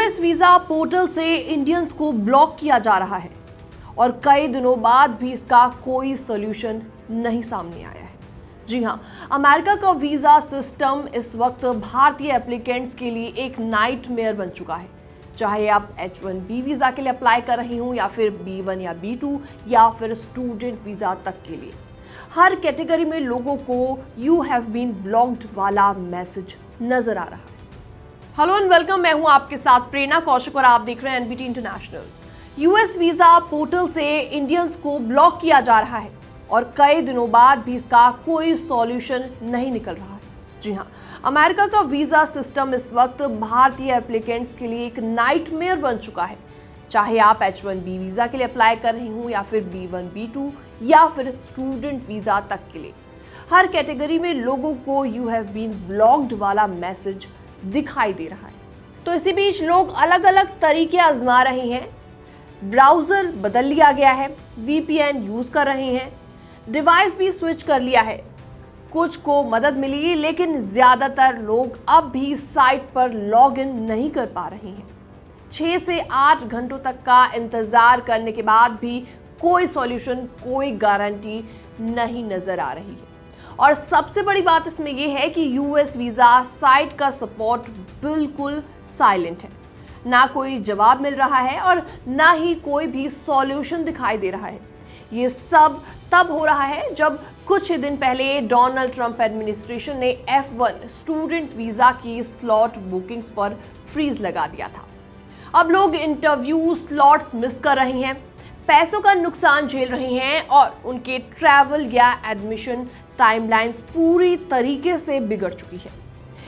US visa portal से Indians को block किया जा रहा है और कई दिनों बाद भी इसका कोई सॉल्यूशन नहीं सामने आया है। जी हां, अमेरिका का वीजा सिस्टम इस वक्त भारतीय एप्लीकेंट्स के लिए एक नाइटमेयर बन चुका है। चाहे आप H1B वीजा के लिए अप्लाई कर रही हूं या फिर B1 या B2 या फिर स्टूडेंट वीजा तक के लिए, हर कैटेगरी में लोगों को यू हैव बीन ब्लॉक्ड वाला मैसेज नजर आ रहा है। हेलो एंड वेलकम, मैं हूं आपके साथ प्रेरणा कौशिक और आप देख रहे हैं NBT international. US visa portal से इंडियंस को ब्लॉक किया जा रहा है और कई दिनों बाद भी इसका कोई सॉल्यूशन नहीं निकल रहा है। जी हां, अमेरिका का वीजा सिस्टम इस वक्त भारतीय एप्लीकेंट्स के लिए एक नाइटमेयर बन चुका है। चाहे आप H1B वीजा के लिए अप्लाई कर रही हूं या फिर B1 B2 या फिर स्टूडेंट वीजा तक के लिए, हर कैटेगरी में लोगों को यू हैव बीन ब्लॉक्ड वाला मैसेज दिखाई दे रहा है। तो इसी बीच लोग अलग अलग तरीके आजमा रहे हैं। ब्राउजर बदल लिया गया है, VPN यूज कर रहे हैं, डिवाइस भी स्विच कर लिया है। कुछ को मदद मिली, लेकिन ज्यादातर लोग अब भी साइट पर लॉग इन नहीं कर पा रहे हैं। 6 से 8 घंटों तक का इंतजार करने के बाद भी कोई सॉल्यूशन, कोई गारंटी नहीं नजर आ रही है। और सबसे बड़ी बात इसमें यह है कि यूएस वीजा साइट का सपोर्ट बिल्कुल साइलेंट है। ना कोई जवाब मिल रहा है और ना ही कोई भी सॉल्यूशन दिखाई दे रहा है। ये सब तब हो रहा है जब कुछ ही दिन पहले डोनाल्ड ट्रंप एडमिनिस्ट्रेशन ने F1 स्टूडेंट वीजा की स्लॉट बुकिंग्स पर फ्रीज लगा दिया था। अब लोग इंटरव्यू स्लॉट्स मिस कर रहे हैं, पैसों का नुकसान झेल रहे हैं और उनके ट्रैवल या एडमिशन टाइमलाइंस पूरी तरीके से बिगड़ चुकी है।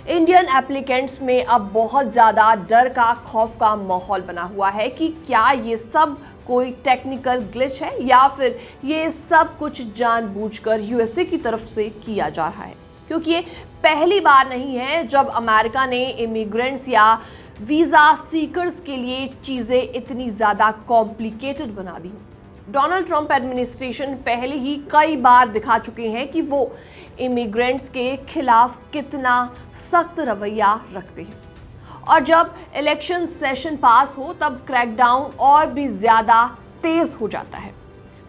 इंडियन एप्लीकेंट्स में अब बहुत ज़्यादा डर का, खौफ का माहौल बना हुआ है कि क्या ये सब कोई टेक्निकल ग्लिच है या फिर ये सब कुछ जानबूझकर यूएसए की तरफ से किया जा रहा है। क्योंकि ये पहली बार नहीं है जब अमेरिका ने इमिग्रेंट्स या वीज़ा सीकर्स के लिए चीज़ें इतनी ज़्यादा कॉम्प्लिकेटेड बना दी। डोनाल्ड ट्रंप एडमिनिस्ट्रेशन पहले ही कई बार दिखा चुके हैं कि वो इमिग्रेंट्स के खिलाफ कितना सख्त रवैया रखते हैं और जब इलेक्शन सेशन पास हो तब क्रैकडाउन और भी ज़्यादा तेज हो जाता है।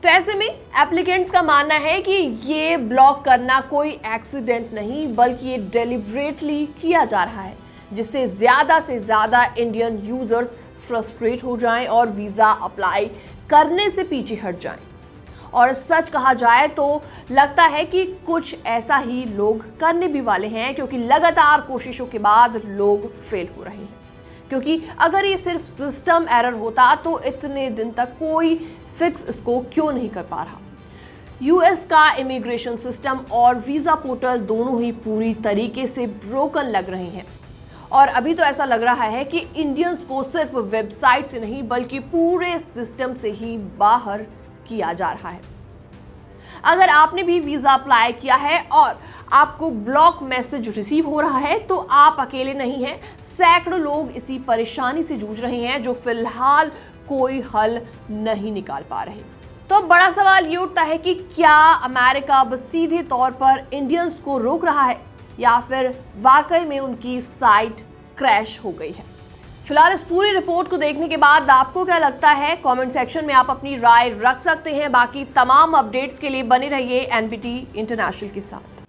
तो ऐसे में एप्लीकेंट्स का मानना है कि ये ब्लॉक करना कोई एक्सीडेंट नहीं बल्कि ये डेलिब्रेटली किया जा रहा है, जिससे ज़्यादा से ज़्यादा इंडियन यूजर्स फ्रस्ट्रेट हो जाएं और वीज़ा अप्लाई करने से पीछे हट जाएं। और सच कहा जाए तो लगता है कि कुछ ऐसा ही लोग करने भी वाले हैं, क्योंकि लगातार कोशिशों के बाद लोग फेल हो रहे हैं। क्योंकि अगर ये सिर्फ सिस्टम एरर होता तो इतने दिन तक कोई फिक्स इसको क्यों नहीं कर पा रहा। यूएस का इमिग्रेशन सिस्टम और वीज़ा पोर्टल दोनों ही पूरी तरीके से ब्रोकन लग रहे हैं और अभी तो ऐसा लग रहा है कि इंडियंस को सिर्फ वेबसाइट से नहीं बल्कि पूरे सिस्टम से ही बाहर किया जा रहा है। अगर आपने भी वीजा अप्लाई किया है और आपको ब्लॉक मैसेज रिसीव हो रहा है तो आप अकेले नहीं हैं। सैकड़ों लोग इसी परेशानी से जूझ रहे हैं जो फिलहाल कोई हल नहीं निकाल पा रहे। तो अब बड़ा सवाल ये उठता है कि क्या अमेरिका अब सीधे तौर पर इंडियंस को रोक रहा है या फिर वाकई में उनकी साइट क्रैश हो गई है। फिलहाल इस पूरी रिपोर्ट को देखने के बाद आपको क्या लगता है, कमेंट सेक्शन में आप अपनी राय रख सकते हैं। बाकी तमाम अपडेट्स के लिए बने रहिए NBT इंटरनेशनल के साथ।